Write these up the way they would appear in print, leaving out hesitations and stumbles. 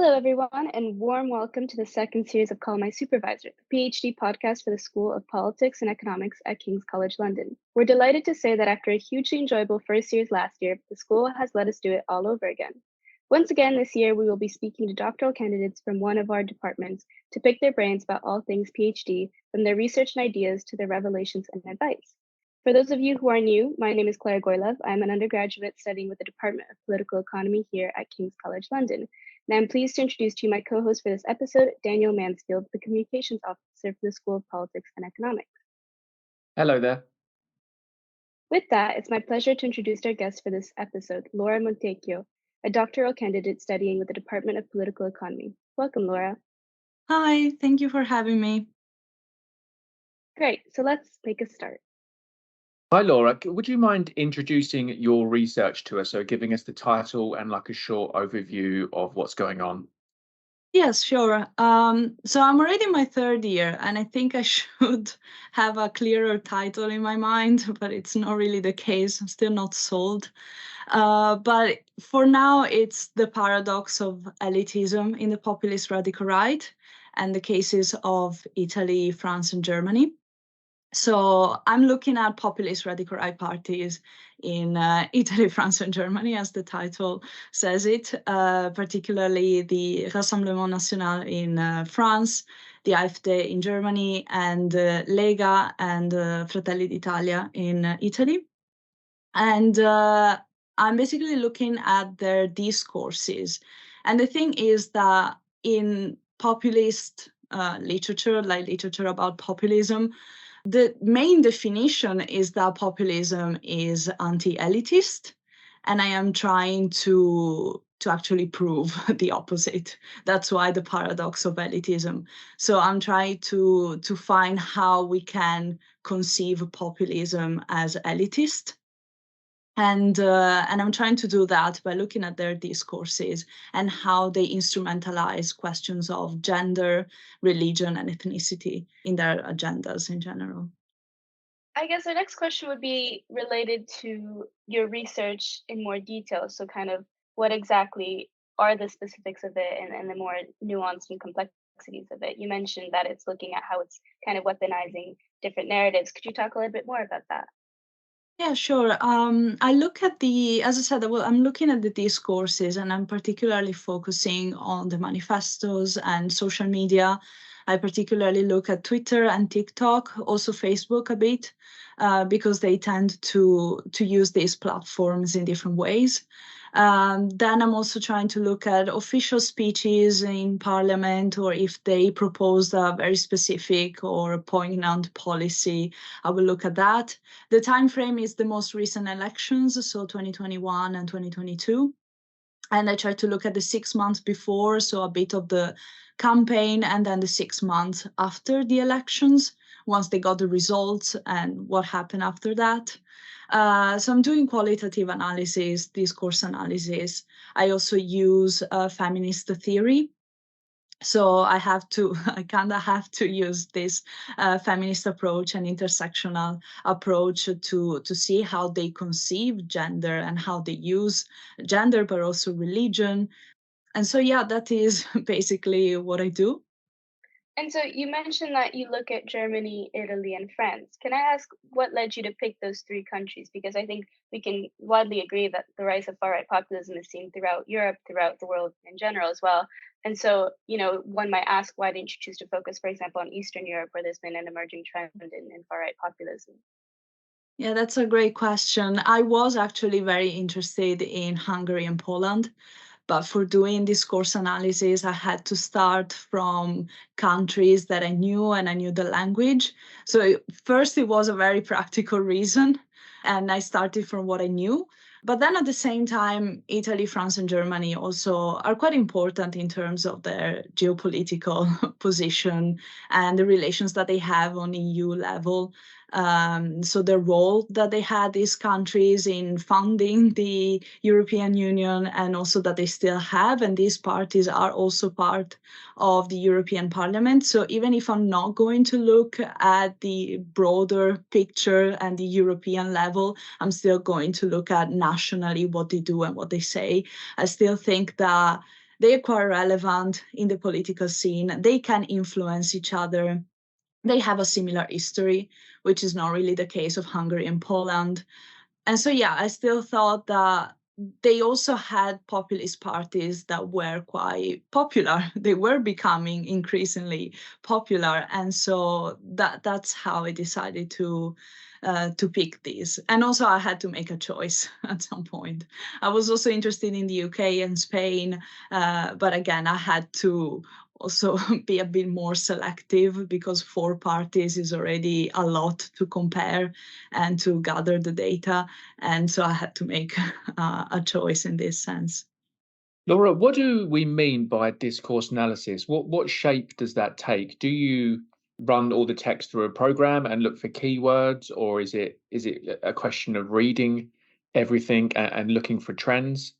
Hello, everyone, and warm welcome to the second series of Call My Supervisor, the PhD podcast for the School of Politics and Economics at King's College London. We're delighted to say that after a hugely enjoyable first series last year, the school has let us do it all over again. Once again this year, we will be speaking to doctoral candidates from one of our departments to pick their brains about all things PhD, from their research and ideas to their revelations and advice. For those of you who are new, my name is Clara Goilav. I'm an undergraduate studying with the Department of Political Economy here at King's College London. And I'm pleased to introduce to you my co-host for this episode, Daniel Mansfield, the Communications Officer for the School of Politics and Economics. Hello there. With that, it's my pleasure to introduce our guest for this episode, Laura Montecchio, a doctoral candidate studying with the Department of Political Economy. Welcome, Laura. Hi, thank you for having me. Great, so let's make a start. Hi, Laura. Would you mind introducing your research to us, so giving us the title and like a short overview of what's going on? Yes, sure. So I'm already in my third year, and I think I should have a clearer title in my mind, but it's not really the case. I'm still not sold. But for now, it's the paradox of elitism in the populist radical right and the cases of Italy, France, and Germany. So I'm looking at populist radical right parties in Italy, France, and Germany, as the title says it, particularly the Rassemblement National in France, the AfD in Germany, and Lega and Fratelli d'Italia in Italy. And I'm basically looking at their discourses. And the thing is that in populist literature, like literature about populism, the main definition is that populism is anti-elitist, and I am trying to actually prove the opposite. That's why the paradox of elitism. So I'm trying to find how we can conceive populism as elitist. And I'm trying to do that by looking at their discourses and how they instrumentalize questions of gender, religion, and ethnicity in their agendas in general. I guess our next question would be related to your research in more detail. So kind of what exactly are the specifics of it and the more nuanced and complexities of it? You mentioned that it's looking at how it's kind of weaponizing different narratives. Could you talk a little bit more about that? Yeah, sure. I look at as I said, I'm looking at the discourses, and I'm particularly focusing on the manifestos and social media. I particularly look at Twitter and TikTok, also Facebook a bit, because they tend to use these platforms in different ways. Then I'm also trying to look at official speeches in parliament, or if they propose a very specific or poignant policy, I will look at that. The time frame is the most recent elections, so 2021 and 2022. And I try to look at the 6 months before, so a bit of the campaign, and then the 6 months after the elections, once they got the results and what happened after that. So I'm doing qualitative analysis, discourse analysis. I also use feminist theory. So I kind of have to use this feminist approach and intersectional approach to see how they conceive gender and how they use gender, but also religion. And so, yeah, that is basically what I do. And so you mentioned that you look at Germany, Italy, and France. Can I ask what led you to pick those three countries? Because I think we can widely agree that the rise of far-right populism is seen throughout Europe, throughout the world in general as well. And so, one might ask, why didn't you choose to focus, for example, on Eastern Europe, where there's been an emerging trend in far-right populism? Yeah, that's a great question. I was actually very interested in Hungary and Poland. But for doing discourse analysis, I had to start from countries that I knew, and I knew the language. So first, it was a very practical reason, and I started from what I knew. But then at the same time, Italy, France, and Germany also are quite important in terms of their geopolitical position and the relations that they have on EU level. So the role that they had, these countries, in funding the European Union, and also that they still have, and these parties are also part of the European Parliament. So even if I'm not going to look at the broader picture and the European level, I'm still going to look at nationally what they do and what they say. I still think that they are quite relevant in the political scene. They can influence each other. They have a similar history, which is not really the case of Hungary and Poland. And so, yeah, I still thought that they also had populist parties that were quite popular. They were becoming increasingly popular. And so that's how I decided to pick these. And also I had to make a choice at some point. I was also interested in the UK and Spain, but again, I had to also be a bit more selective because 4 parties is already a lot to compare and to gather the data. And so I had to make a choice in this sense. Laura, what do we mean by discourse analysis? What shape does that take? Do you run all the text through a program and look for keywords, or is it a question of reading everything and looking for trends?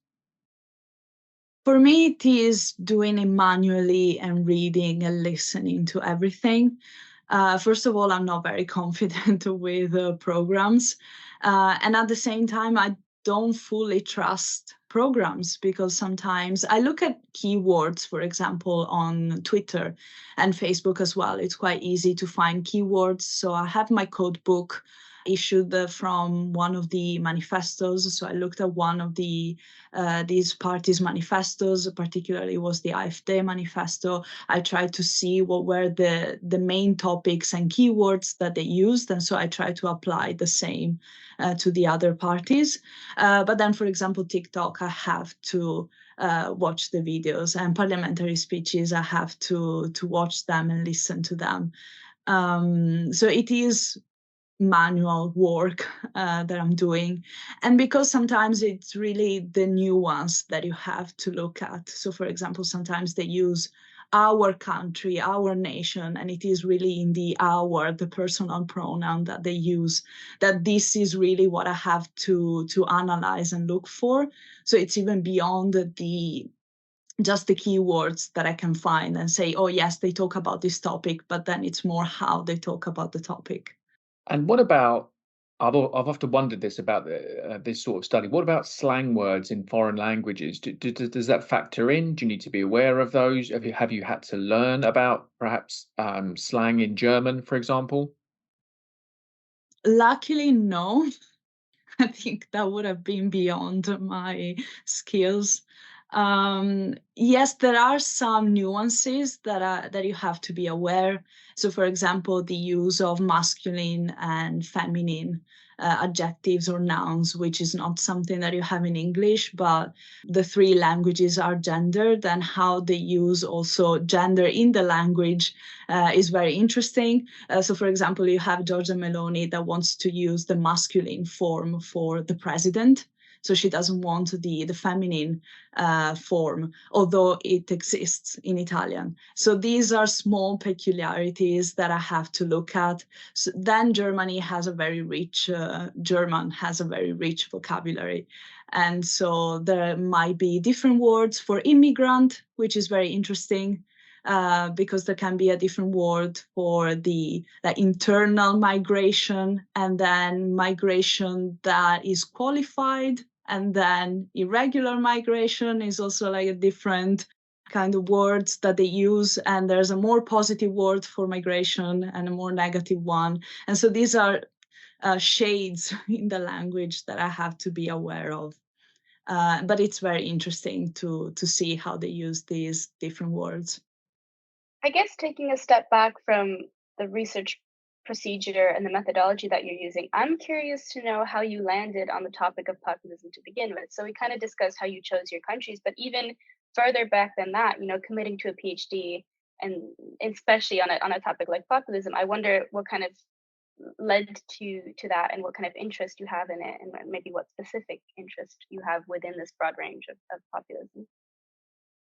For me, it is doing it manually and reading and listening to everything. First of all, I'm not very confident with programs. And at the same time, I don't fully trust programs because sometimes I look at keywords, for example, on Twitter and Facebook as well. It's quite easy to find keywords. So I have my code book issued from one of the manifestos. So I looked at one of these parties' manifestos, particularly was the AfD manifesto. I tried to see what were the main topics and keywords that they used. And so I tried to apply the same to the other parties. But then, for example, TikTok, I have to watch the videos, and parliamentary speeches, I have to watch them and listen to them. So it is manual work that I'm doing. And because sometimes it's really the nuance that you have to look at. So for example, sometimes they use our country, our nation, and it is really in the our, the personal pronoun that they use, that this is really what I have to analyze and look for. So it's even beyond just the keywords that I can find and say, oh yes, they talk about this topic, but then it's more how they talk about the topic. And what about, I've often wondered this about this sort of study, what about slang words in foreign languages? Does that factor in? Do you need to be aware of those? Have you had to learn about perhaps slang in German, for example? Luckily, no. I think that would have been beyond my skills. Yes, there are some nuances that you have to be aware. So, for example, the use of masculine and feminine adjectives or nouns, which is not something that you have in English, but the 3 languages are gendered, and how they use also gender in the language is very interesting. So, for example, you have Giorgia Meloni that wants to use the masculine form for the president. So she doesn't want the feminine form, although it exists in Italian. So these are small peculiarities that I have to look at. So then German has a very rich vocabulary. And so there might be different words for immigrant, which is very interesting. Because there can be a different word for the internal migration, and then migration that is qualified, and then irregular migration is also like a different kind of words that they use, and there's a more positive word for migration and a more negative one. And so these are shades in the language that I have to be aware of. But it's very interesting to see how they use these different words. I guess taking a step back from the research procedure and the methodology that you're using, I'm curious to know how you landed on the topic of populism to begin with. So we kind of discussed how you chose your countries, but even further back than that, committing to a PhD, and especially on a topic like populism, I wonder what kind of led to that, and what kind of interest you have in it, and maybe what specific interest you have within this broad range of populism.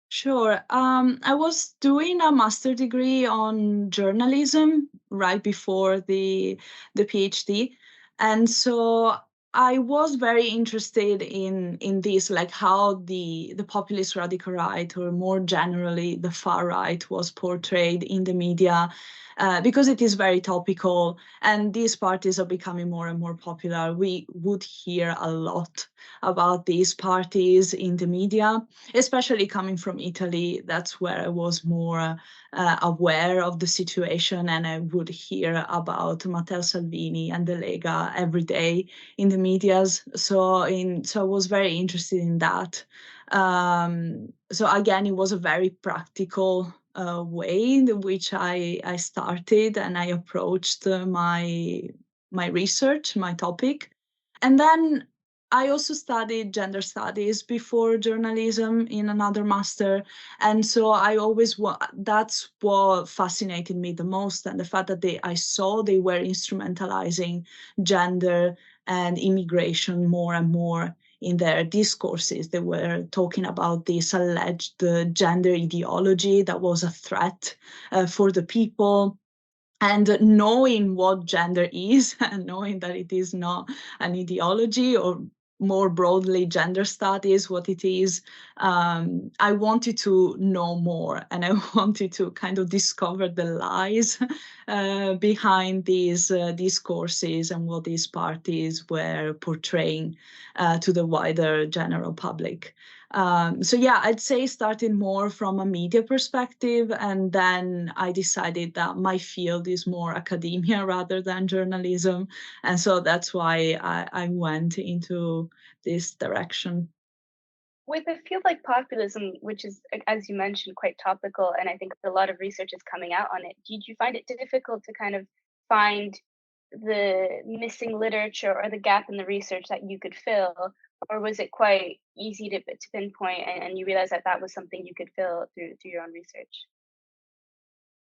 Sure. I was doing a master's degree on journalism right before the PhD. And so I was very interested in this, like how the populist radical right, or more generally the far right, was portrayed in the media, because it is very topical, and these parties are becoming more and more popular. We would hear a lot about these parties in the media, especially coming from Italy. That's where I was more aware of the situation, and I would hear about Matteo Salvini and the Lega every day in the medias. So I was very interested in that. So again, it was a very practical way in which I started and I approached my research, my topic. And then I also studied gender studies before journalism in another master. And so I always, that's what fascinated me the most. And the fact that I saw they were instrumentalizing gender and immigration more and more in their discourses. They were talking about this alleged gender ideology that was a threat for the people. And knowing what gender is and knowing that it is not an ideology, or more broadly gender studies, what it is, I wanted to know more, and I wanted to kind of discover the lies behind these discourses and what these parties were portraying to the wider general public. So yeah, I'd say starting more from a media perspective, and then I decided that my field is more academia rather than journalism, and so that's why I went into this direction. With a field like populism, which is, as you mentioned, quite topical, and I think a lot of research is coming out on it, did you find it difficult to kind of find the missing literature or the gap in the research that you could fill, or was it quite easy to pinpoint, and you realized that that was something you could fill through your own research?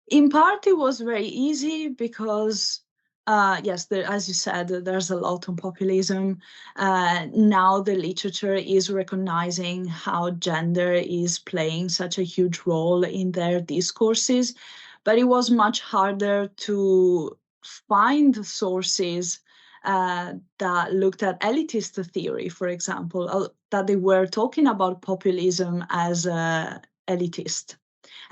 In part, it was very easy because, yes, as you said, there's a lot on populism. Now the literature is recognizing how gender is playing such a huge role in their discourses, but it was much harder to find sources that looked at elitist theory, for example, that they were talking about populism as elitist.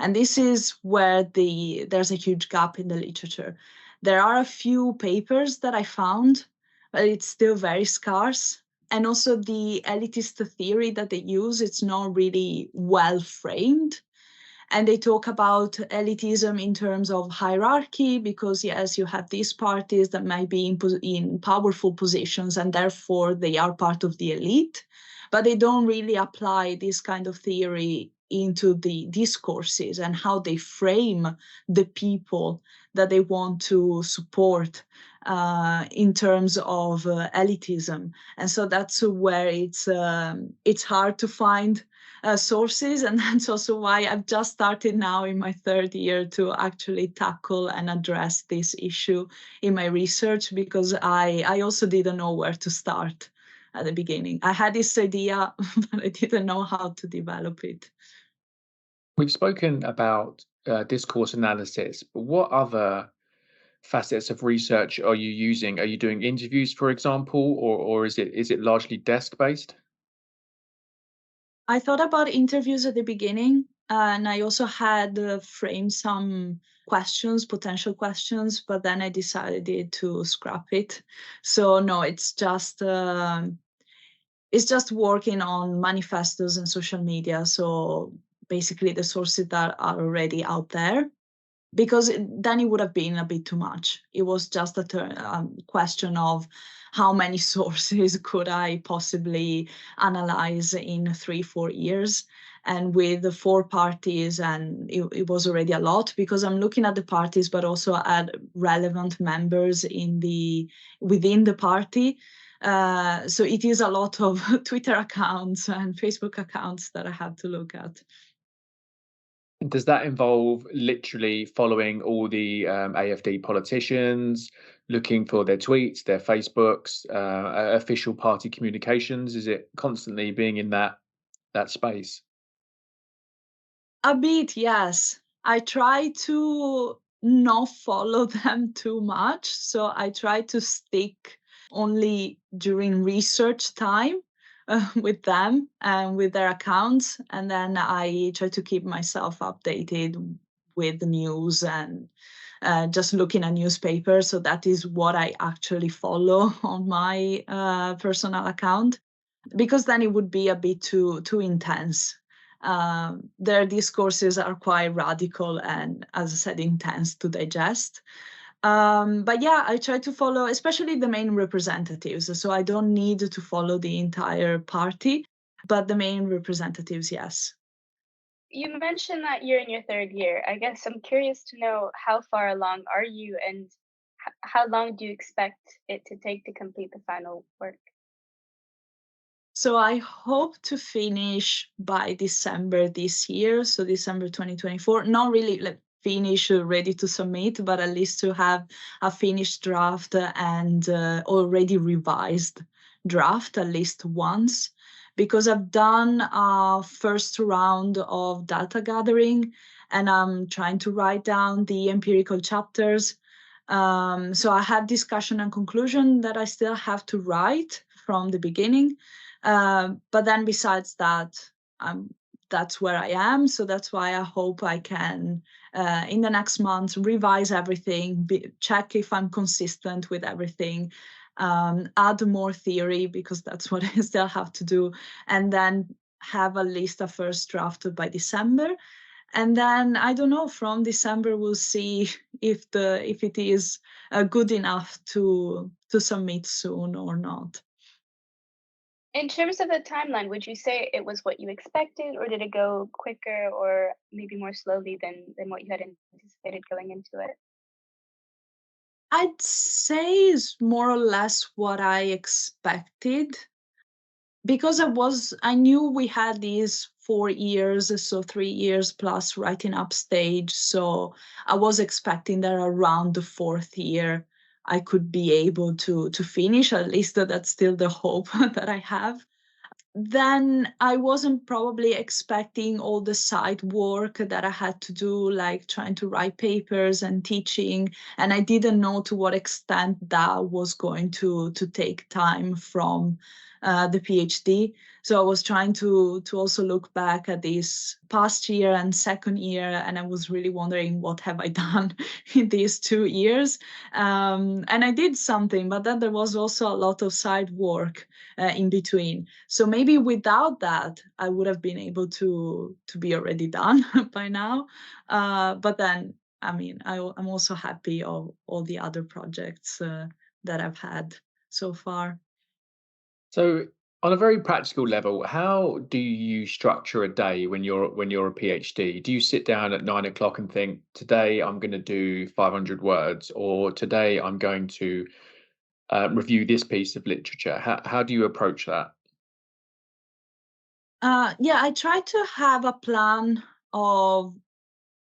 And this is where there's a huge gap in the literature. There are a few papers that I found, but it's still very scarce. And also the elitist theory that they use, it's not really well framed. And they talk about elitism in terms of hierarchy, because yes, you have these parties that might be in powerful positions, and therefore they are part of the elite, but they don't really apply this kind of theory into the discourses and how they frame the people that they want to support in terms of elitism. And so that's where it's hard to find sources, and that's also why I've just started now in my third year to actually tackle and address this issue in my research, because I also didn't know where to start at the beginning. I had this idea, but I didn't know how to develop it. We've spoken about discourse analysis, but what other facets of research are you using? Are you doing interviews, for example, or is it largely desk-based? I thought about interviews at the beginning, and I also had framed some questions, potential questions, but then I decided to scrap it. So no, it's just working on manifestos and social media. So basically the sources that are already out there, because then it would have been a bit too much. It was just a question of how many sources could I possibly analyze in 3-4 years. And with the 4 parties, and it was already a lot, because I'm looking at the parties, but also at relevant members within the party. So it is a lot of Twitter accounts and Facebook accounts that I have to look at. Does that involve literally following all the AfD politicians, looking for their tweets, their Facebooks, official party communications? Is it constantly being in that space? A bit, yes. I try to not follow them too much. So I try to stick only during research time with them and with their accounts. And then I try to keep myself updated with the news and just looking at newspapers. So that is what I actually follow on my personal account, because then it would be a bit too intense. Their discourses are quite radical and, as I said, intense to digest. But yeah, I try to follow, especially the main representatives. So I don't need to follow the entire party, but the main representatives, yes. You mentioned that you're in your third year. I guess I'm curious to know, how far along are you, and how long do you expect it to take to complete the final work? So I hope to finish by December this year, so December 2024. Not really like finish, ready to submit, but at least to have a finished draft and already revised draft at least once, because I've done a first round of data gathering and I'm trying to write down the empirical chapters. So I have discussion and conclusion that I still have to write from the beginning. But then besides that, that's where I am. So that's why I hope I can, in the next month, revise everything, check if I'm consistent with everything, add more theory, because that's what I still have to do, and then have at least a first draft by December. And then I don't know, from December we'll see if it is good enough to submit soon or not. In terms of the timeline, would you say it was what you expected, or did it go quicker or maybe more slowly than what you had anticipated going into it? I'd say it's more or less what I expected, because I knew we had these 4 years, so 3 years plus writing up stage. So I was expecting that around the 4th year I could be able to finish. At least that's still the hope that I have. Then I wasn't probably expecting all the side work that I had to do, like trying to write papers and teaching. And I didn't know to what extent that was going to take time from the PhD. So I was trying to also look back at this past year and second year, and I was really wondering, what have I done in these 2 years? And I did something, but then there was also a lot of side work in between. So maybe without that, I would have been able to be already done by now. But then, I mean, I'm also happy of all the other projects that I've had so far. So, on a very practical level, how do you structure a day when you're a PhD? Do you sit down at 9 o'clock and think, today I'm going to do 500 words, or today I'm going to review this piece of literature? How do you approach that? Yeah, I try to have a plan of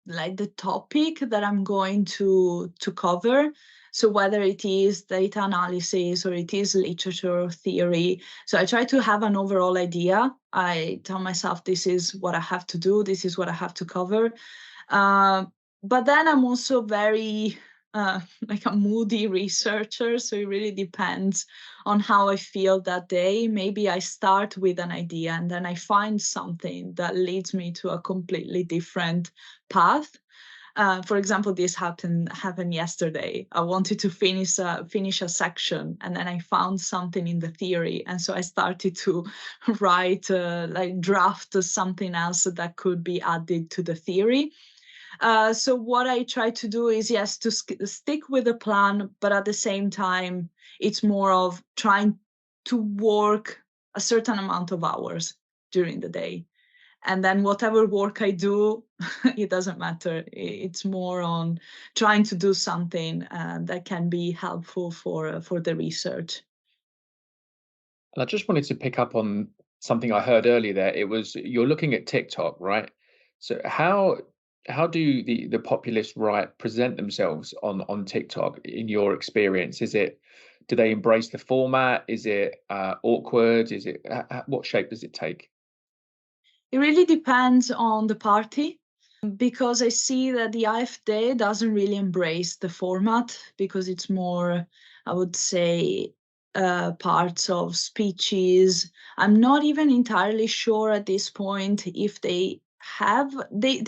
like the topic that I'm going to cover. So whether it is data analysis or it is literature or theory. So I try to have an overall idea. I tell myself, this is what I have to do, this is what I have to cover. But then I'm also very like a moody researcher. So it really depends on how I feel that day. Maybe I start with an idea and then I find something that leads me to a completely different path. For example, this happened yesterday. I wanted to finish a section, and then I found something in the theory, and so I started to write, like draft something else that could be added to the theory. So what I try to do is, yes, to stick with the plan, but at the same time, it's more of trying to work a certain amount of hours during the day. And then whatever work I do, it doesn't matter. It's more on trying to do something that can be helpful for the research. And I just wanted to pick up on something I heard earlier there. It was, you're looking at TikTok, right? So how do the populist right present themselves on TikTok in your experience? Do they embrace the format? Is it awkward? Is it what shape does it take? It really depends on the party, because I see that the AfD doesn't really embrace the format, because it's more, I would say, parts of speeches. I'm not even entirely sure at this point if they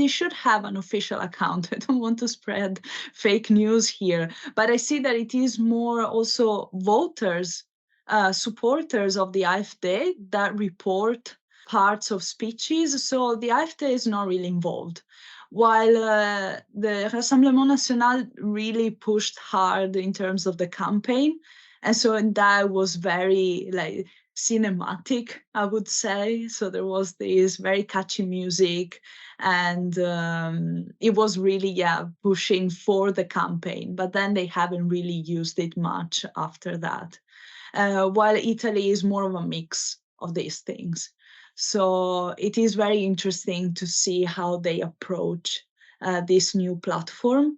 should have an official account. I don't want to spread fake news here, but I see that it is more also voters, supporters of the AfD that report parts of speeches. So the AfD is not really involved. While the Rassemblement National really pushed hard in terms of the campaign. And so that was very like cinematic, I would say. So there was this very catchy music, and it was really, pushing for the campaign. But then they haven't really used it much after that. While Italy is more of a mix of these things. So it is very interesting to see how they approach this new platform.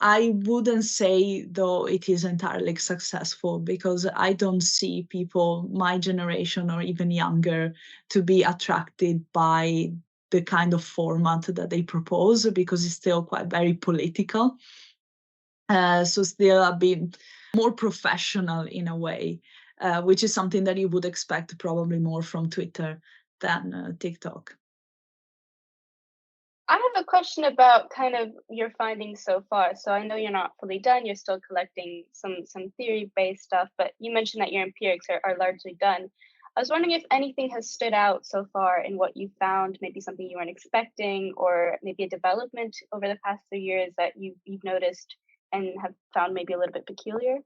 I wouldn't say, though, it is entirely successful, because I don't see people my generation or even younger to be attracted by the kind of format that they propose, because it's still quite very political. So still a bit more professional in a way, which is something that you would expect probably more from Twitter than TikTok. I have a question about kind of your findings so far. So I know you're not fully done. You're still collecting some theory-based stuff, but you mentioned that your empirics are largely done. I was wondering if anything has stood out so far in what you found, maybe something you weren't expecting, or maybe a development over the past 3 years that you've noticed and have found maybe a little bit peculiar.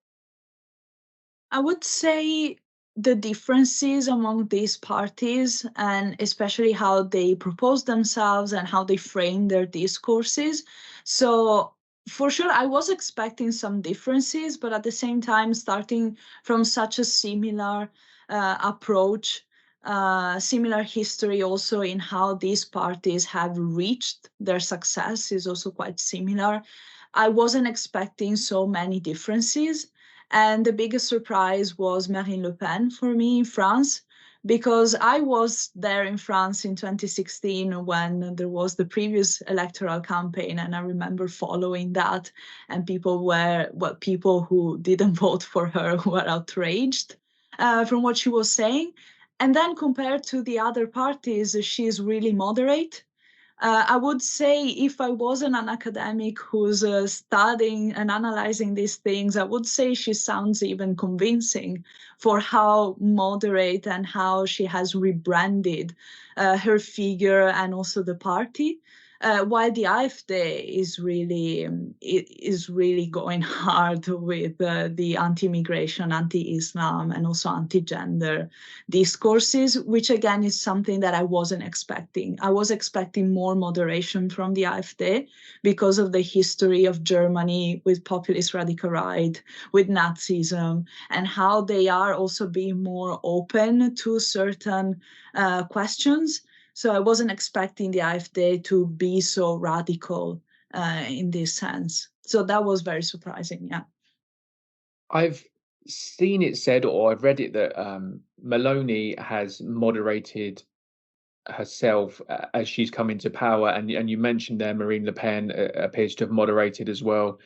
I would say the differences among these parties, and especially how they propose themselves and how they frame their discourses. So for sure, I was expecting some differences, but at the same time, starting from such a similar approach, similar history also in how these parties have reached their success is also quite similar. I wasn't expecting so many differences. And the biggest surprise was Marine Le Pen for me in France, because I was there in France in 2016 when there was the previous electoral campaign, and I remember following that, and people who didn't vote for her were outraged from what she was saying. And then compared to the other parties, she's really moderate. I would say if I wasn't an academic who's studying and analyzing these things, I would say she sounds even convincing for how moderate and how she has rebranded her figure and also the party. While the AfD is really going hard with the anti-immigration, anti-Islam, and also anti-gender discourses, which again is something that I wasn't expecting. I was expecting more moderation from the AfD because of the history of Germany with populist radical right, with Nazism, and how they are also being more open to certain questions. So I wasn't expecting the AfD to be so radical in this sense. So that was very surprising, yeah. I've seen it said, or I've read it, that Meloni has moderated herself as she's come into power, and you mentioned there Marine Le Pen appears to have moderated as well.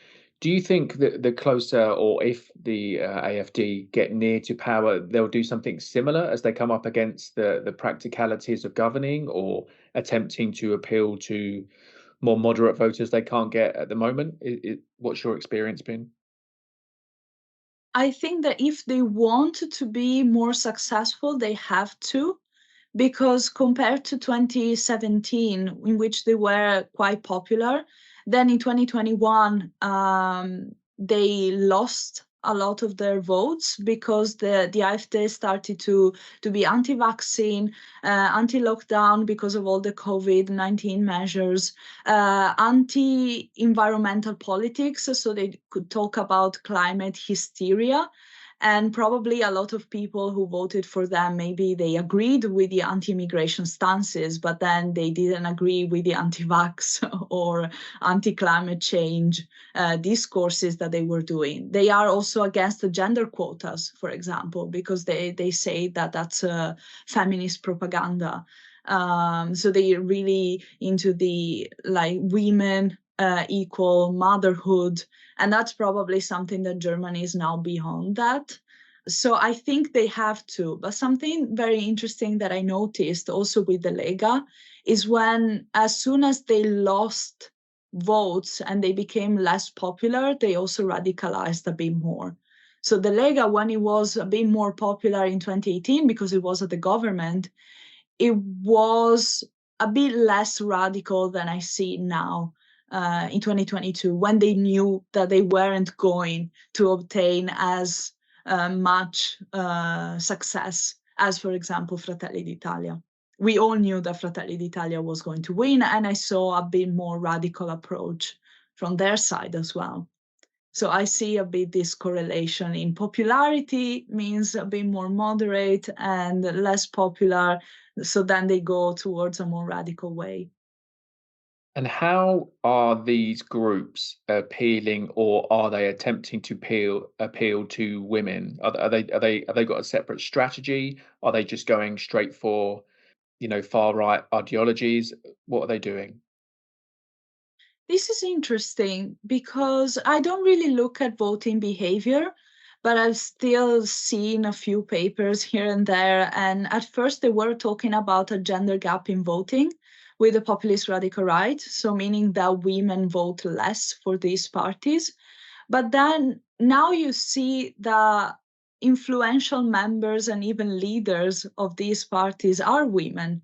Do you think that the closer, or if the AfD get near to power, they'll do something similar as they come up against the practicalities of governing, or attempting to appeal to more moderate voters they can't get at the moment? What's your experience been? I think that if they want to be more successful, they have to, because compared to 2017, in which they were quite popular, then in 2021, they lost a lot of their votes because the AfD started to be anti-vaccine, anti-lockdown because of all the COVID-19 measures, anti-environmental politics, so they could talk about climate hysteria. And probably a lot of people who voted for them, maybe they agreed with the anti-immigration stances, but then they didn't agree with the anti-vax or anti-climate change discourses that they were doing. They are also against the gender quotas, for example, because they say that that's feminist propaganda. So they are really into the women equal motherhood. And that's probably something that Germany is now beyond that. So I think they have to. But something very interesting that I noticed also with the Lega is when, as soon as they lost votes and they became less popular, they also radicalized a bit more. So the Lega, when it was a bit more popular in 2018 because it was at the government, it was a bit less radical than I see now in 2022, when they knew that they weren't going to obtain as much success as, for example, Fratelli d'Italia. We all knew that Fratelli d'Italia was going to win, and I saw a bit more radical approach from their side as well. So I see a bit this correlation in popularity means a bit more moderate and less popular. So then they go towards a more radical way. And how are these groups appealing, or are they attempting to appeal to women? Are they got a separate strategy? Are they just going straight for, far right ideologies? What are they doing? This is interesting because I don't really look at voting behavior, but I've still seen a few papers here and there. And at first, they were talking about a gender gap in voting with the populist radical right. So, meaning that women vote less for these parties. But then now you see the influential members and even leaders of these parties are women.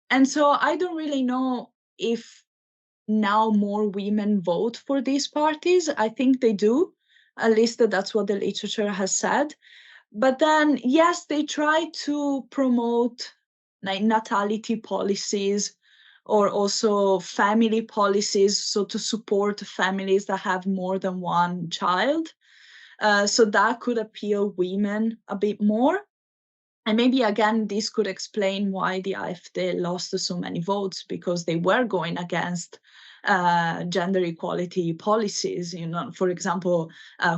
And so I don't really know if now more women vote for these parties. I think they do. At least that's what the literature has said. But then, yes, they try to promote like natality policies or also family policies, so to support families that have more than one child. So that could appeal women a bit more. And maybe again, this could explain why the AfD lost so many votes, because they were going against gender equality policies, for example,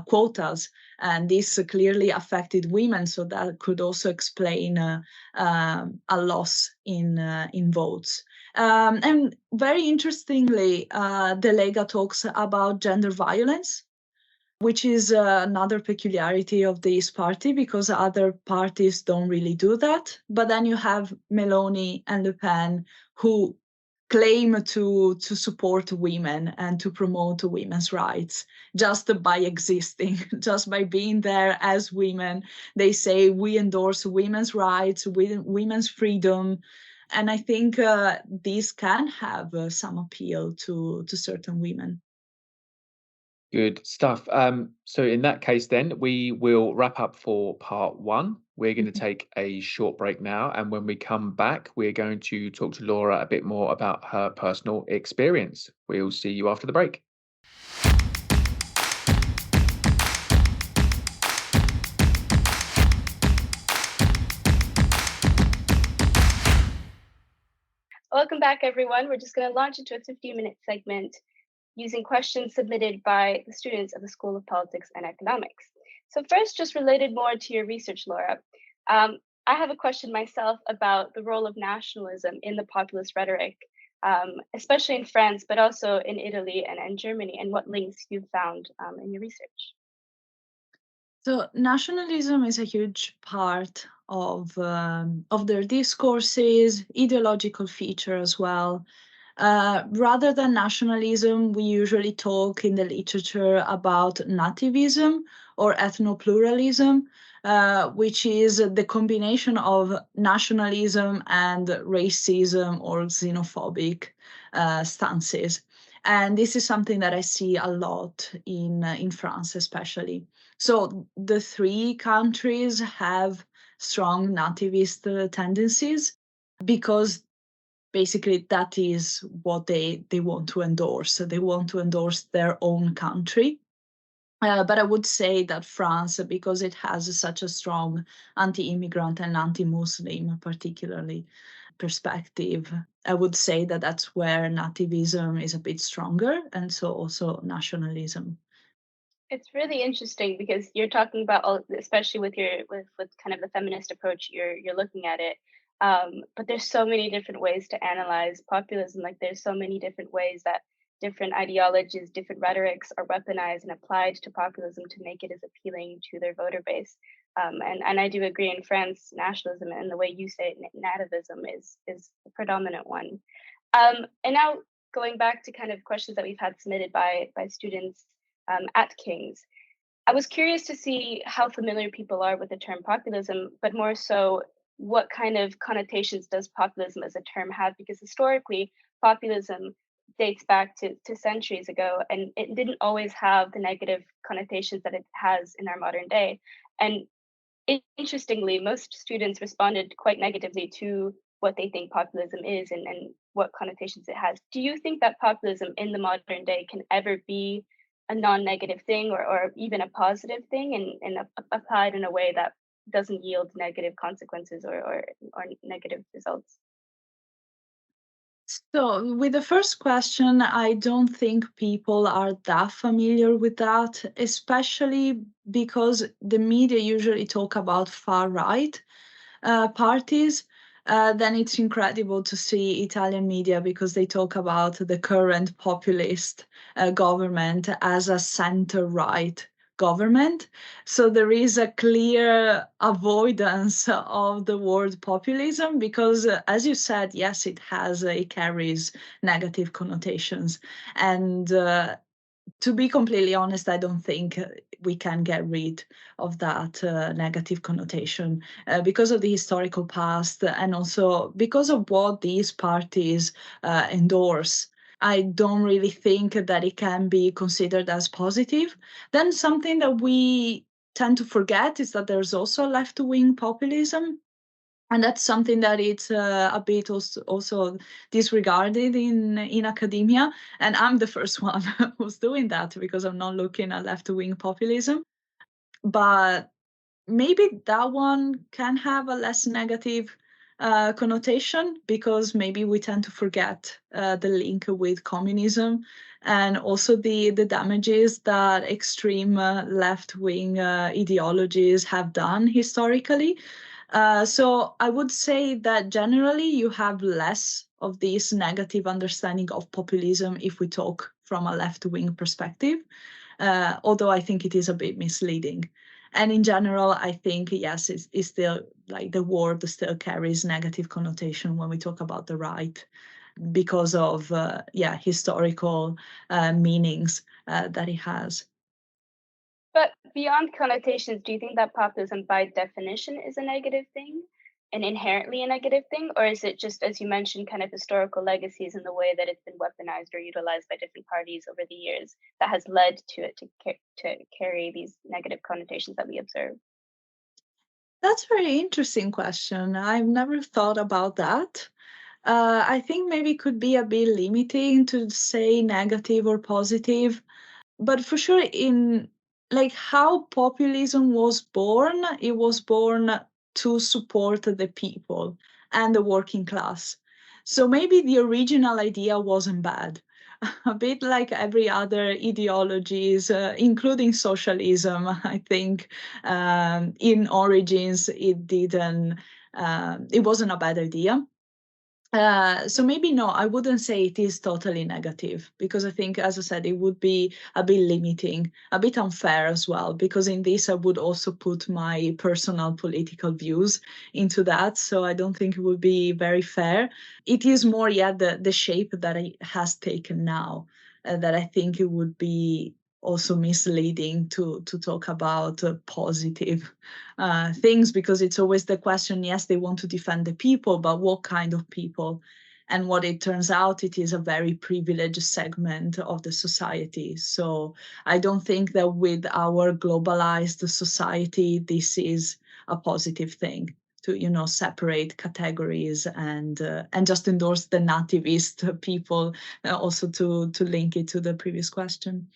quotas. And this clearly affected women. So that could also explain a loss in votes. And very interestingly, the Lega talks about gender violence, which is another peculiarity of this party, because other parties don't really do that. But then you have Meloni and Le Pen, who claim to support women and to promote women's rights just by existing, just by being there as women. They say we endorse women's rights, women's freedom. And I think this can have some appeal to certain women. Good stuff. So in that case, then we will wrap up for part one. We're going to take a short break now, and when we come back, we're going to talk to Laura a bit more about her personal experience. We'll see you after the break. Welcome back, everyone. We're just going to launch into a 15-minute segment using questions submitted by the students of the School of Politics and Economics. So first, just related more to your research, Laura, I have a question myself about the role of nationalism in the populist rhetoric, especially in France, but also in Italy and Germany, and what links you've found in your research. So nationalism is a huge part of their discourses, ideological feature as well. Rather than nationalism, we usually talk in the literature about nativism or ethnopluralism, which is the combination of nationalism and racism or xenophobic stances. And this is something that I see a lot in France, especially. So the three countries have strong nativist tendencies because basically that is what they want to endorse. They want to endorse their own country. But I would say that France, because it has such a strong anti-immigrant and anti-Muslim, particularly, perspective, I would say that that's where nativism is a bit stronger, and so also nationalism. It's really interesting because you're talking about all, especially with your with kind of the feminist approach you're looking at it. But there's so many different ways to analyze populism. Like there's so many different ways that different ideologies, different rhetorics are weaponized and applied to populism to make it as appealing to their voter base. And I do agree in France, nationalism and the way you say it, nativism is the predominant one. And now going back to kind of questions that we've had submitted by students at King's, I was curious to see how familiar people are with the term populism, but more so, what kind of connotations does populism as a term have? Because historically, populism dates back to centuries ago, and it didn't always have the negative connotations that it has in our modern day. And interestingly, most students responded quite negatively to what they think populism is and what connotations it has. Do you think that populism in the modern day can ever be a non-negative thing or even a positive thing and applied in a way that doesn't yield negative consequences or negative results? So, with the first question, I don't think people are that familiar with that, especially because the media usually talk about far right parties. Then it's incredible to see Italian media because they talk about the current populist government as a center right government. So there is a clear avoidance of the word populism because, as you said, yes, it carries negative connotations. And to be completely honest, I don't think we can get rid of that negative connotation because of the historical past and also because of what these parties endorse. I don't really think that it can be considered as positive. Then something that we tend to forget is that there's also left-wing populism. And that's something that it's a bit also disregarded in academia. And I'm the first one who's doing that because I'm not looking at left-wing populism. But maybe that one can have a less negative connotation because maybe we tend to forget the link with communism and also the damages that extreme left-wing ideologies have done historically. So I would say that generally you have less of this negative understanding of populism if we talk from a left-wing perspective, although I think it is a bit misleading. And in general, I think, yes, it's still like the word still carries negative connotation when we talk about the right because of, historical meanings that it has. But beyond connotations, do you think that populism by definition is a negative thing and inherently a negative thing? Or is it just, as you mentioned, kind of historical legacies in the way that it's been weaponized or utilized by different parties over the years that has led to it to carry these negative connotations that we observe? That's a very interesting question. I've never thought about that. I think maybe it could be a bit limiting to say negative or positive. But for sure, in like how populism was born, it was born to support the people and the working class. So maybe the original idea wasn't bad. A bit like every other ideologies, including socialism, I think in origins it wasn't a bad idea. So maybe no, I wouldn't say it is totally negative because I think, as I said, it would be a bit limiting, a bit unfair as well, because in this I would also put my personal political views into that. So I don't think it would be very fair. It is more, the shape that it has taken now that I think it would be also misleading to talk about positive things because it's always the question, yes, they want to defend the people, but what kind of people? And what it turns out, it is a very privileged segment of the society. So I don't think that with our globalized society, this is a positive thing to separate categories and just endorse the nativist people also to link it to the previous question.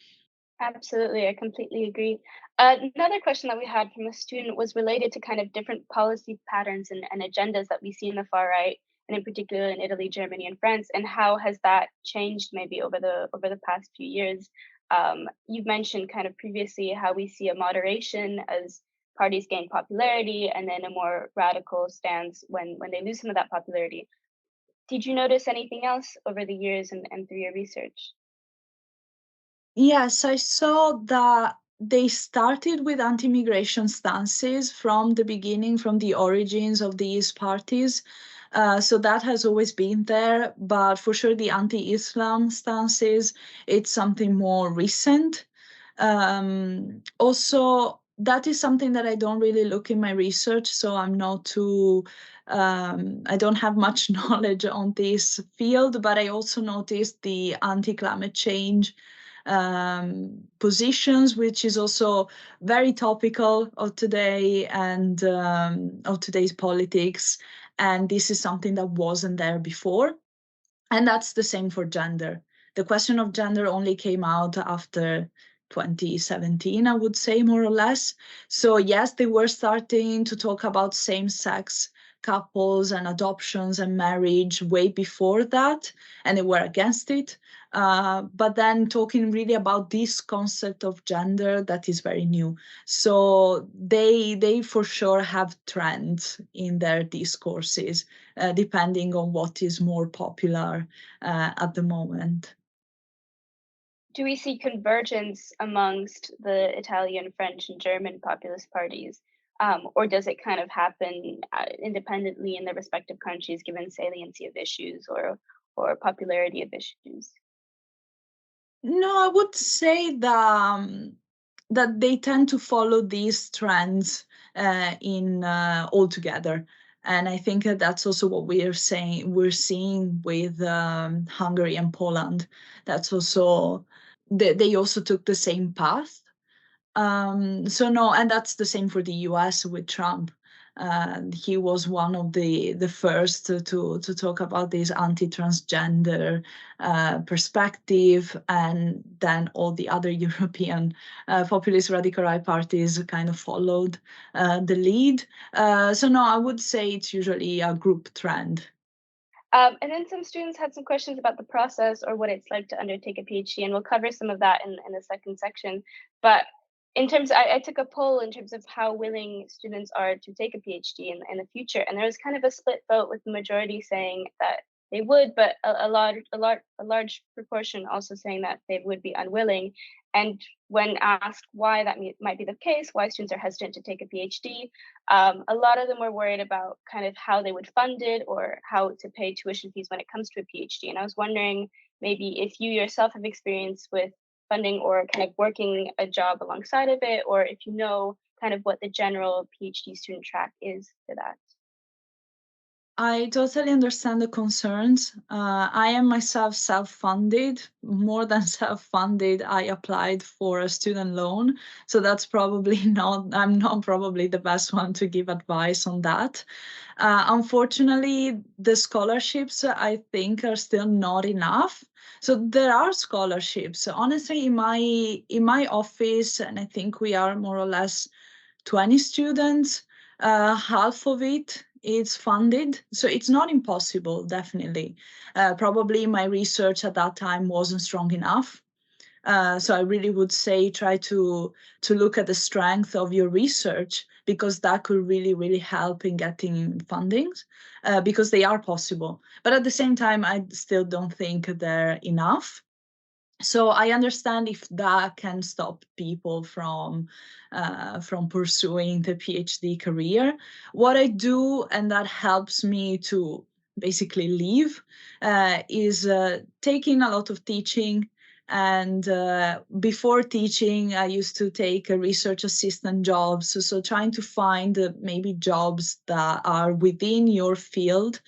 Absolutely, I completely agree. Another question that we had from a student was related to kind of different policy patterns and agendas that we see in the far right, and in particular in Italy, Germany, and France, and how has that changed maybe over the past few years? You've mentioned kind of previously how we see a moderation as parties gain popularity, and then a more radical stance when they lose some of that popularity. Did you notice anything else over the years and through your research? Yes, I saw that they started with anti-immigration stances from the beginning, from the origins of these parties. So that has always been there, but for sure the anti-Islam stances, it's something more recent. Also, that is something that I don't really look in my research, so I'm not too, I don't have much knowledge on this field, but I also noticed the anti-climate change positions, which is also very topical of today and of today's politics. And this is something that wasn't there before. And that's the same for gender. The question of gender only came out after 2017, I would say, more or less. So yes, they were starting to talk about same-sex couples and adoptions and marriage way before that, and they were against it. But then talking really about this concept of gender, that is very new. So they for sure have trends in their discourses, depending on what is more popular at the moment. Do we see convergence amongst the Italian, French, and German populist parties? Or does it kind of happen independently in the respective countries, given saliency of issues or popularity of issues? No, I would say that they tend to follow these trends in all together. And I think that's also what we're seeing with Hungary and Poland. That's also, they also took the same path. So no, and that's the same for the US with Trump. He was one of the first to talk about this anti-transgender perspective, and then all the other European populist radical right parties kind of followed the lead. So no, I would say it's usually a group trend. And then some students had some questions about the process or what it's like to undertake a PhD, and we'll cover some of that in the second section. But in terms, I took a poll in terms of how willing students are to take a PhD in the future, and there was kind of a split vote, with the majority saying that they would, but a large proportion also saying that they would be unwilling. And when asked why that might be the case, why students are hesitant to take a PhD, a lot of them were worried about kind of how they would fund it or how to pay tuition fees when it comes to a PhD. And I was wondering maybe if you yourself have experience with funding or kind of working a job alongside of it, or if you know kind of what the general PhD student track is for that. I totally understand the concerns. I am myself self-funded, more than self-funded. I applied for a student loan, so that's probably I'm not probably the best one to give advice on that. Unfortunately, the scholarships, I think, are still not enough. So there are scholarships. Honestly, in my office, and I think we are more or less 20 students, half of it is funded. So it's not impossible, definitely. Probably my research at that time wasn't strong enough. So I really would say try to look at the strength of your research, because that could really, really help in getting fundings, because they are possible. But at the same time, I still don't think they're enough. So I understand if that can stop people from pursuing the PhD career. What I do, and that helps me to basically live, is taking a lot of teaching. And before teaching, I used to take a research assistant jobs. So trying to find maybe jobs that are within your field,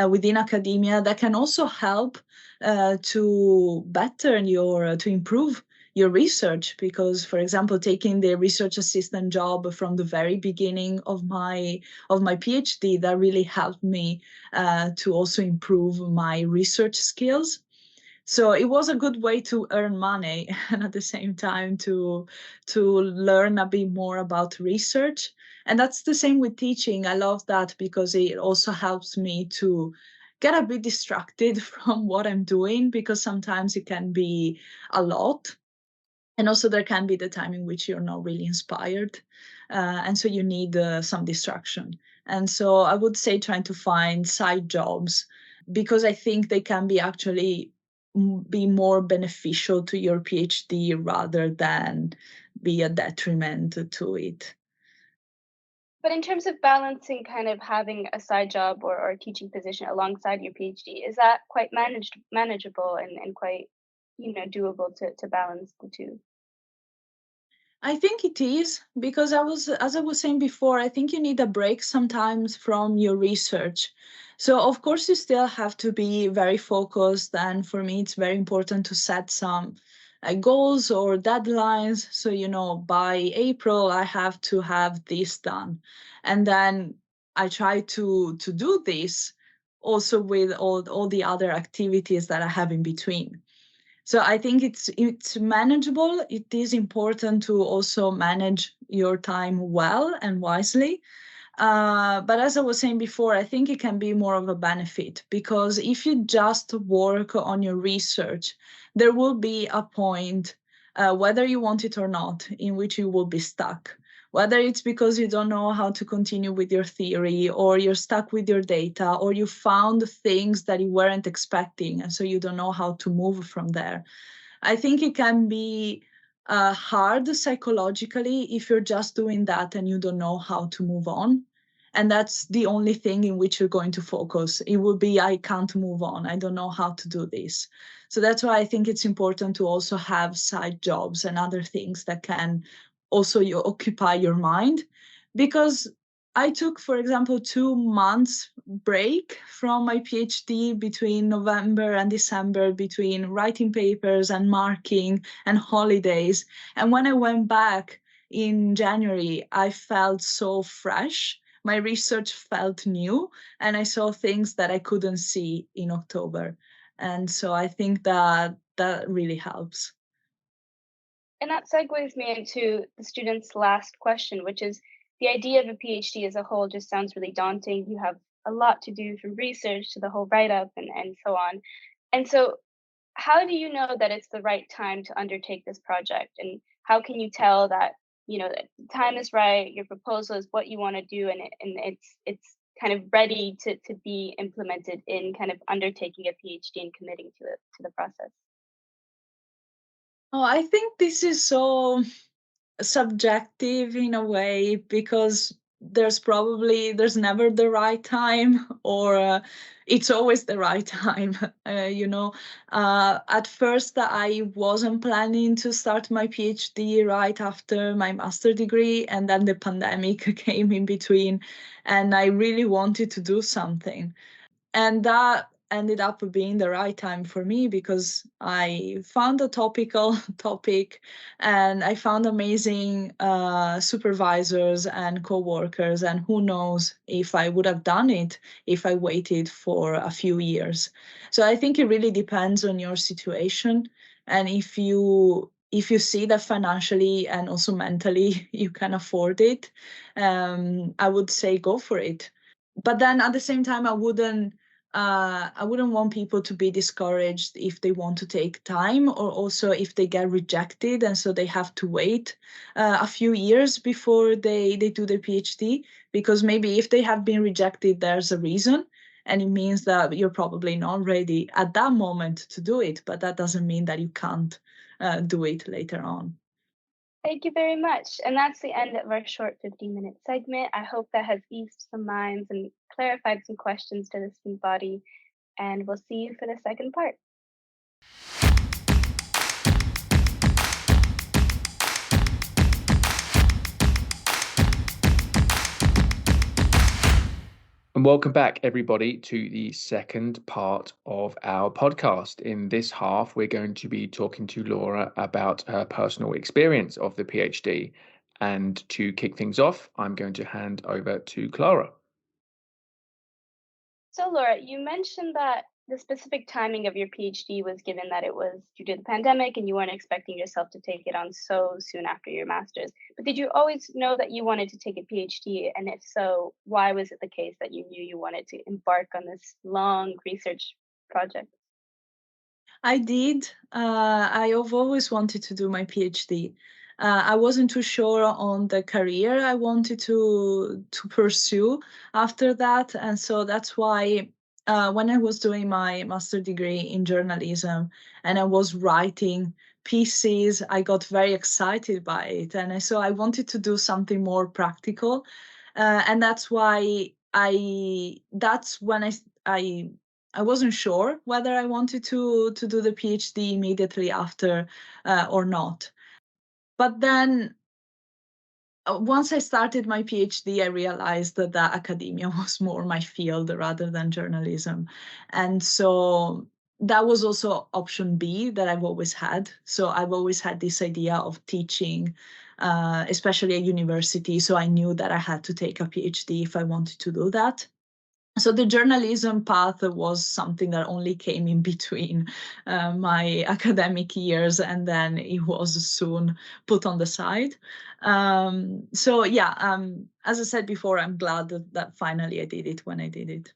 within academia, that can also help to better to improve your research. Because, for example, taking the research assistant job from the very beginning of my PhD, that really helped me to also improve my research skills. So it was a good way to earn money and at the same time to learn a bit more about research. And that's the same with teaching. I love that because it also helps me to get a bit distracted from what I'm doing, because sometimes it can be a lot. And also there can be the time in which you're not really inspired. And so you need some distraction. And so I would say trying to find side jobs, because I think they can be actually be more beneficial to your PhD rather than be a detriment to it. But in terms of balancing kind of having a side job or a teaching position alongside your PhD, is that quite manageable and quite, doable to balance the two? I think it is because as I was saying before, I think you need a break sometimes from your research. So of course you still have to be very focused, and for me it's very important to set some goals or deadlines. So by April I have to have this done, and then I try to do this also with all the other activities that I have in between. So I think it's manageable. It is important to also manage your time well and wisely. But as I was saying before, I think it can be more of a benefit, because if you just work on your research, there will be a point, whether you want it or not, in which you will be stuck. Whether it's because you don't know how to continue with your theory, or you're stuck with your data, or you found things that you weren't expecting, and so you don't know how to move from there. I think it can be hard psychologically if you're just doing that and you don't know how to move on. And that's the only thing in which you're going to focus. It will be, I can't move on. I don't know how to do this. So that's why I think it's important to also have side jobs and other things that can also occupy your mind. Because I took, for example, 2 months break from my PhD between November and December, between writing papers and marking and holidays. And when I went back in January, I felt so fresh. My research felt new, and I saw things that I couldn't see in October. And so I think that really helps. And that segues me into the student's last question, which is the idea of a PhD as a whole just sounds really daunting. You have a lot to do from research to the whole write-up and so on. And so how do you know that it's the right time to undertake this project? And how can you tell that, that the time is right, your proposal is what you want to do, and it's kind of ready to be implemented in kind of undertaking a PhD and committing to the process? Oh, I think this is so subjective in a way, because there's never the right time, or it's always the right time. At first I wasn't planning to start my PhD right after my master degree, and then the pandemic came in between, and I really wanted to do something. And that ended up being the right time for me, because I found a topical topic, and I found amazing supervisors and co-workers, and who knows if I would have done it if I waited for a few years. So I think it really depends on your situation, and if you see that financially and also mentally you can afford it, I would say go for it. But then at the same time, I wouldn't want people to be discouraged if they want to take time, or also if they get rejected and so they have to wait a few years before they do their PhD, because maybe if they have been rejected, there's a reason, and it means that you're probably not ready at that moment to do it, but that doesn't mean that you can't do it later on. Thank you very much. And that's the end of our short 15-minute segment. I hope that has eased some minds and clarified some questions to the student body. And we'll see you for the second part. And welcome back, everybody, to the second part of our podcast. In this half, we're going to be talking to Laura about her personal experience of the PhD. And to kick things off, I'm going to hand over to Clara. So, Laura, you mentioned that the specific timing of your PhD was given that it was due to the pandemic and you weren't expecting yourself to take it on so soon after your master's. But did you always know that you wanted to take a PhD? And if so, why was it the case that you knew you wanted to embark on this long research project? I did. I have always wanted to do my PhD. I wasn't too sure on the career I wanted to pursue after that, and so that's why when I was doing my master's degree in journalism and I was writing pieces, I got very excited by it. And so I wanted to do something more practical. And that's why that's when I wasn't sure whether I wanted to do the PhD immediately after or not. But then once I started my PhD, I realized that academia was more my field rather than journalism. And so that was also option B that I've always had. So I've always had this idea of teaching, especially at university. So I knew that I had to take a PhD if I wanted to do that. So the journalism path was something that only came in between my academic years, and then it was soon put on the side. So yeah, as I said before, I'm glad that finally I did it when I did it.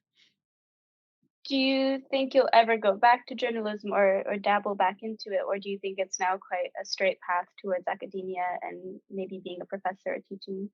Do you think you'll ever go back to journalism or dabble back into it, or do you think it's now quite a straight path towards academia and maybe being a professor or teaching?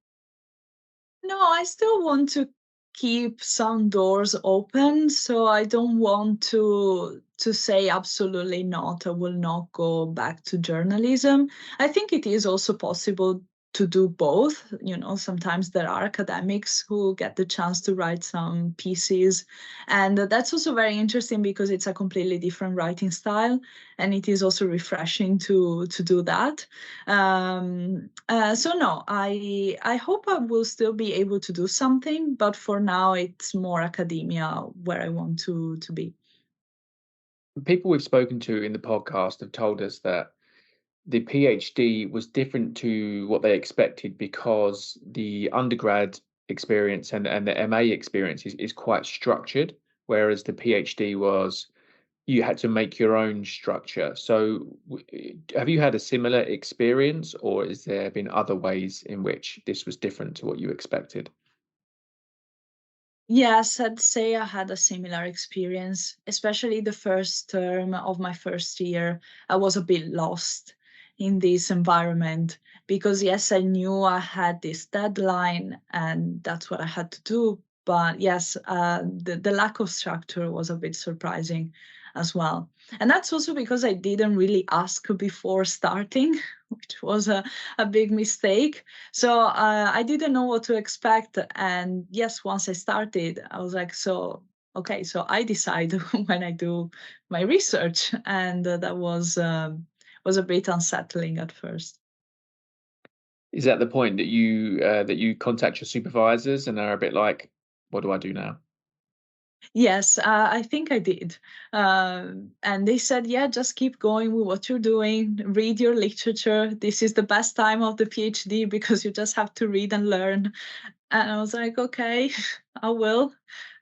No, I still want to keep some doors open, so I don't want to say absolutely not. I will not go back to journalism. I think it is also possible to do both. You know, sometimes there are academics who get the chance to write some pieces, and that's also very interesting because it's a completely different writing style, and it is also refreshing to do that. So no, I hope I will still be able to do something, but for now it's more academia where I want to be. People we've spoken to in the podcast have told us that the PhD was different to what they expected because the undergrad experience and the MA experience is quite structured, whereas the PhD was you had to make your own structure. So have you had a similar experience, or has there been other ways in which this was different to what you expected? Yes, I'd say I had a similar experience, especially the first term of my first year. I was a bit lost in this environment because, yes, I knew I had this deadline and that's what I had to do. But yes, the lack of structure was a bit surprising as well. And that's also because I didn't really ask before starting, which was a big mistake. So I didn't know what to expect. And yes, once I started, I was like, okay, so I decide when I do my research. And that was a bit unsettling at first. Is that the point that you contact your supervisors and are a bit like, what do I do now? Yes, I think I did. And they said, yeah, just keep going with what you're doing, read your literature. This is the best time of the PhD because you just have to read and learn. And I was like, okay, I will.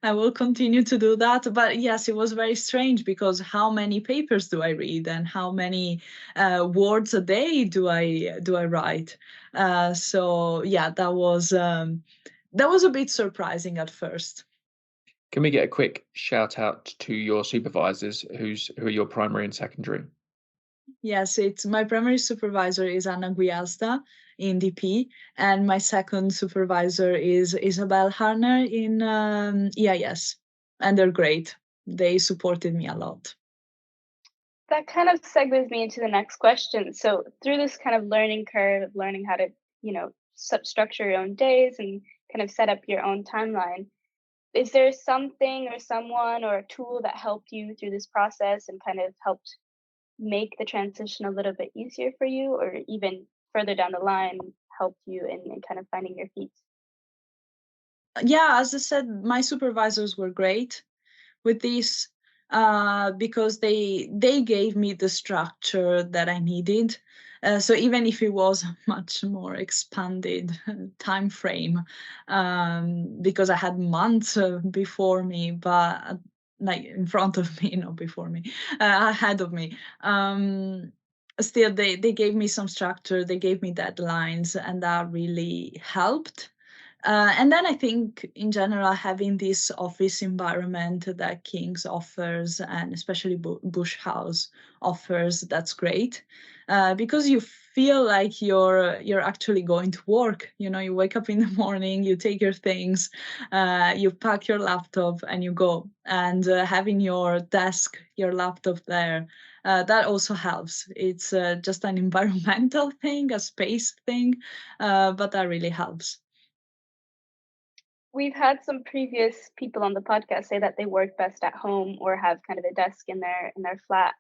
I will continue to do that. But yes, it was very strange because how many papers do I read and how many words a day do I write? So yeah, that was a bit surprising at first. Can we get a quick shout out to your supervisors who are your primary and secondary? Yes, it's my primary supervisor is Anna Guiazda in DP, and my second supervisor is Isabel Harner in EIS, and they're great. They supported me a lot. That kind of segues me into the next question. So through this kind of learning curve of learning how to, structure your own days and kind of set up your own timeline, is there something or someone or a tool that helped you through this process and kind of helped make the transition a little bit easier for you, or even further down the line helped you in kind of finding your feet? Yeah, as I said, my supervisors were great with this because they gave me the structure that I needed. So even if it was a much more expanded time frame, because I had months before me, but like in front of me, not before me, ahead of me. Still, they gave me some structure. They gave me deadlines, and that really helped. And then I think in general, having this office environment that King's offers, and especially Bush House offers, that's great because you feel like you're actually going to work. You wake up in the morning, you take your things, you pack your laptop and you go. And having your desk, your laptop there, that also helps. It's just an environmental thing, a space thing, but that really helps. We've had some previous people on the podcast say that they work best at home or have kind of a desk in their flat.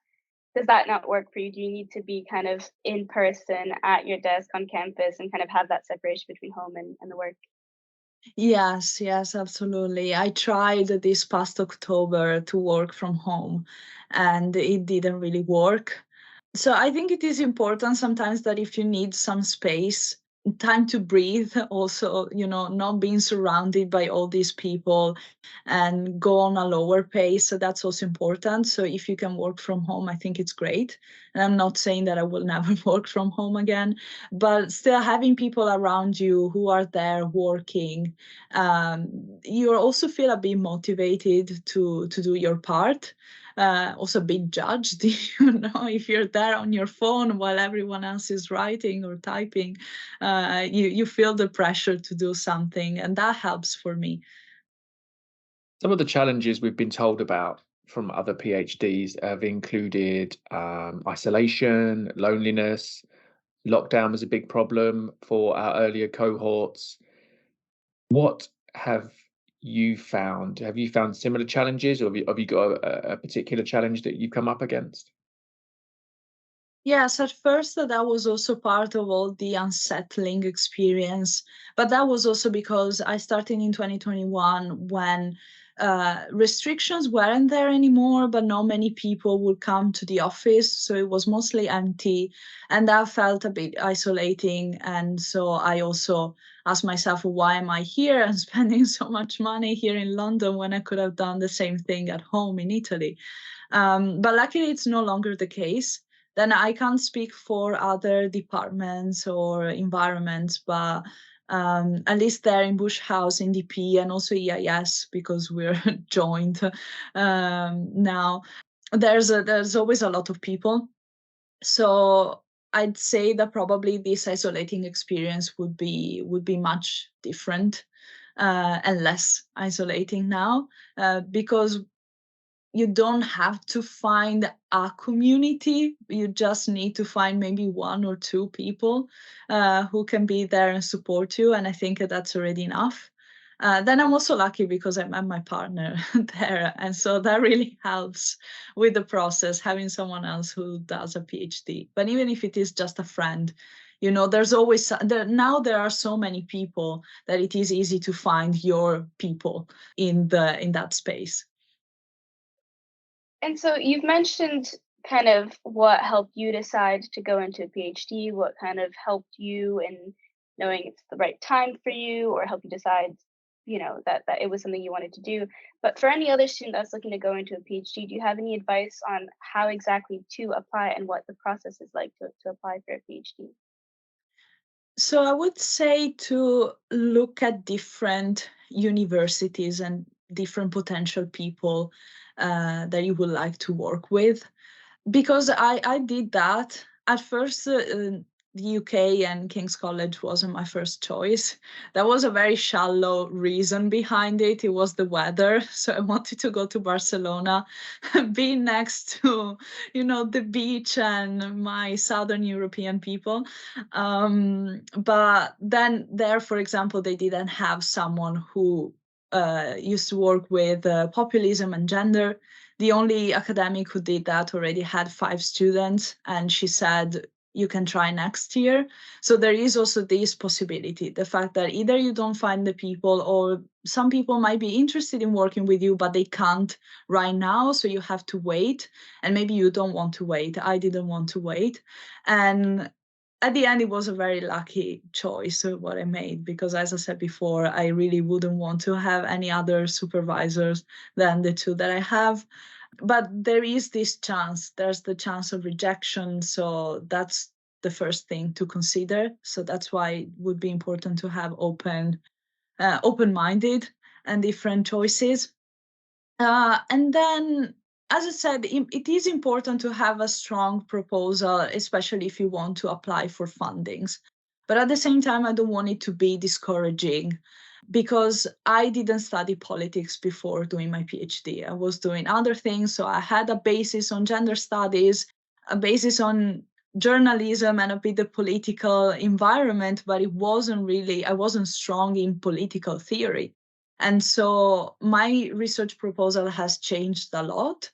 Does that not work for you? Do you need to be kind of in person at your desk on campus and kind of have that separation between home and the work? Yes, absolutely. I tried this past October to work from home and it didn't really work. So I think it is important sometimes that if you need some space, time to breathe, also, not being surrounded by all these people and go on a lower pace. So that's also important. So if you can work from home, I think it's great. And I'm not saying that I will never work from home again, but still having people around you who are there working, you also feel a bit motivated to do your part. Also being judged, if you're there on your phone while everyone else is writing or typing, you feel the pressure to do something, and that helps for me. Some of the challenges we've been told about from other PhDs have included isolation, loneliness. Lockdown was a big problem for our earlier cohorts. What have you found? Have you found similar challenges, or have you got a particular challenge that you've come up against? Yes, at first that was also part of all the unsettling experience, but that was also because I started in 2021 when restrictions weren't there anymore, but not many people would come to the office, so it was mostly empty, and that felt a bit isolating. And so I also asked myself, why am I here and spending so much money here in London when I could have done the same thing at home in Italy? But luckily, it's no longer the case. Then I can't speak for other departments or environments, but at least there in Bush House, in DP, and also EIS, because we're joined now, there's always a lot of people. So I'd say that probably this isolating experience would be much different and less isolating now, because you don't have to find a community. You just need to find maybe one or two people who can be there and support you. And I think that's already enough. Then I'm also lucky because I met my partner there. And so that really helps with the process, having someone else who does a PhD. But even if it is just a friend, there's always, now there are so many people that it is easy to find your people in that space. And so you've mentioned kind of what helped you decide to go into a PhD, what kind of helped you in knowing it's the right time for you or help you decide, that it was something you wanted to do. But for any other student that's looking to go into a PhD, do you have any advice on how exactly to apply and what the process is like to apply for a PhD? So I would say to look at different universities and different potential people that you would like to work with, because I did that. At first, the UK and King's College wasn't my first choice. That was a very shallow reason behind it. It was the weather. So I wanted to go to Barcelona, be next to, the beach and my Southern European people. But then there, for example, they didn't have someone who used to work with populism and gender. The only academic who did that already had 5 students, and she said, you can try next year. So there is also this possibility, the fact that either you don't find the people, or some people might be interested in working with you, but they can't right now. So you have to wait. And maybe you don't want to wait. I didn't want to wait. And at the end, it was a very lucky choice what I made, because as I said before, I really wouldn't want to have any other supervisors than the 2 that I have. But there is this chance, there's the chance of rejection. So that's the first thing to consider. So that's why it would be important to have open-minded and different choices. And then as I said, it is important to have a strong proposal, especially if you want to apply for fundings. But at the same time, I don't want it to be discouraging, because I didn't study politics before doing my PhD. I was doing other things. So I had a basis on gender studies, a basis on journalism, and a bit of political environment, but I wasn't strong in political theory. And so my research proposal has changed a lot,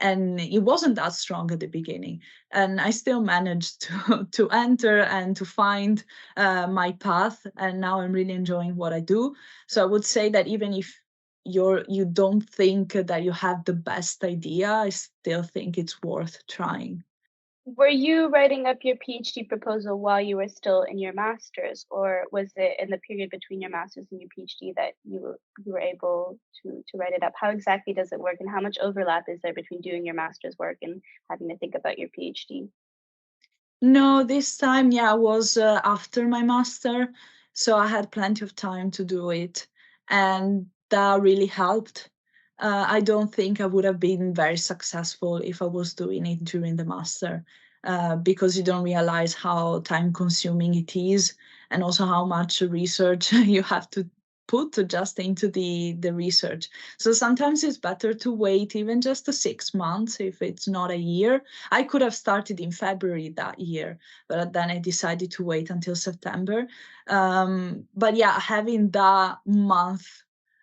and it wasn't that strong at the beginning. And I still managed to enter and to find my path. And now I'm really enjoying what I do. So I would say that even if you don't think that you have the best idea, I still think it's worth trying. Were you writing up your PhD proposal while you were still in your master's, or was it in the period between your master's and your PhD that you were able to write it up? How exactly does it work, and how much overlap is there between doing your master's work and having to think about your PhD? No, this time, yeah, was after my master. So I had plenty of time to do it. And that really helped. I don't think I would have been very successful if I was doing it during the master, because you don't realize how time consuming it is, and also how much research you have to put just into the research. So sometimes it's better to wait even just 6 months if it's not a year. I could have started in February that year, but then I decided to wait until September. But yeah, having that month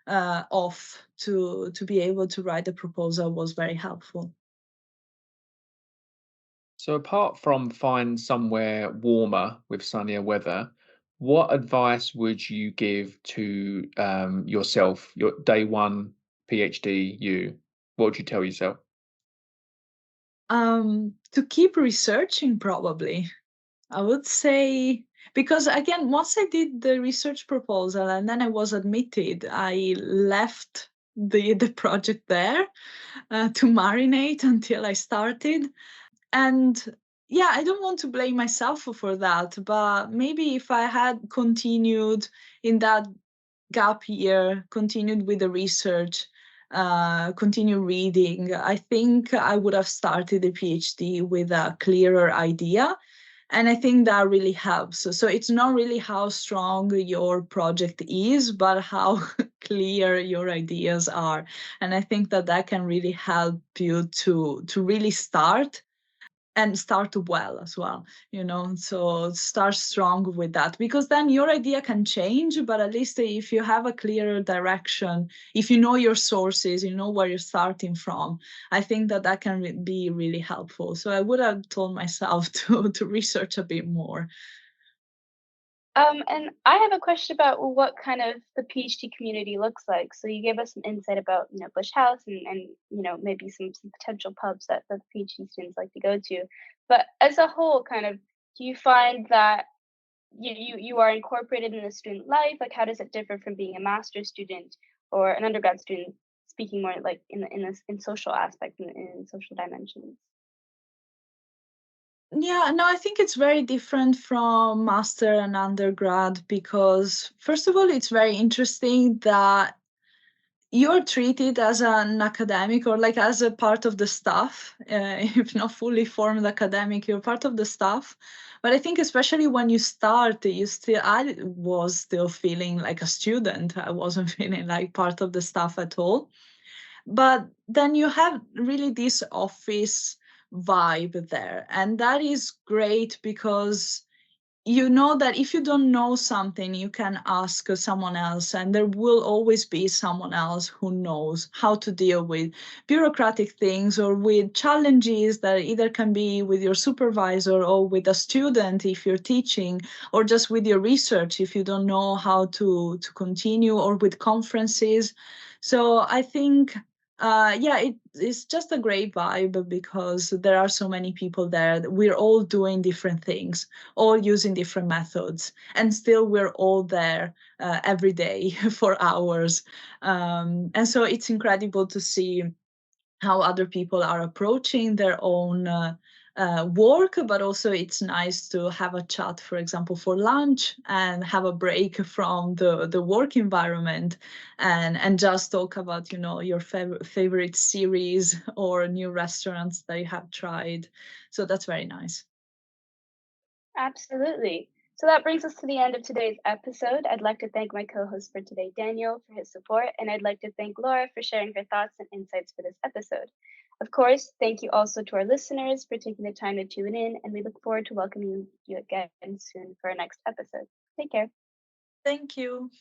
off to be able to write the proposal was very helpful. So apart from find somewhere warmer with sunnier weather, what advice would you give to yourself, your day one PhD you? What would you tell yourself? To keep researching, probably. I would say, because again, once I did the research proposal and then I was admitted, I left the project there to marinate until I started. And yeah, I don't want to blame myself for that, but maybe if I had continued in that gap year, continued with the research, continue reading, I think I would have started the PhD with a clearer idea. And I think that really helps. So it's not really how strong your project is, but how clear your ideas are. And I think that can really help you to really start, and start well as well, so start strong with that, because then your idea can change, but at least if you have a clearer direction, if you know your sources, you know where you're starting from, I think that can be really helpful. So I would have told myself to research a bit more. And I have a question about what kind of the PhD community looks like. So you gave us some insight about, Bush House and maybe some potential pubs that the PhD students like to go to. But as a whole, kind of, do you find that you are incorporated in the student life? Like, how does it differ from being a master's student or an undergrad student, speaking more like in social aspect and in social dimensions? Yeah, no, I think it's very different from master and undergrad, because first of all, it's very interesting that you're treated as an academic, or like as a part of the staff. If not fully formed academic, you're part of the staff. But I think especially when you start, I was still feeling like a student. I wasn't feeling like part of the staff at all. But then you have really this office vibe there. And that is great, because you know that if you don't know something, you can ask someone else, and there will always be someone else who knows how to deal with bureaucratic things or with challenges that either can be with your supervisor or with a student if you're teaching, or just with your research if you don't know how to continue, or with conferences. So I think it's just a great vibe, because there are so many people there. We're all doing different things, all using different methods, and still we're all there every day for hours. And so it's incredible to see how other people are approaching their own work, but also it's nice to have a chat, for example, for lunch and have a break from the work environment and just talk about, your favorite series or new restaurants that you have tried. So that's very nice. Absolutely. So that brings us to the end of today's episode. I'd like to thank my co-host for today, Daniel, for his support, and I'd like to thank Laura for sharing her thoughts and insights for this episode. Of course, thank you also to our listeners for taking the time to tune in, and we look forward to welcoming you again soon for our next episode. Take care. Thank you.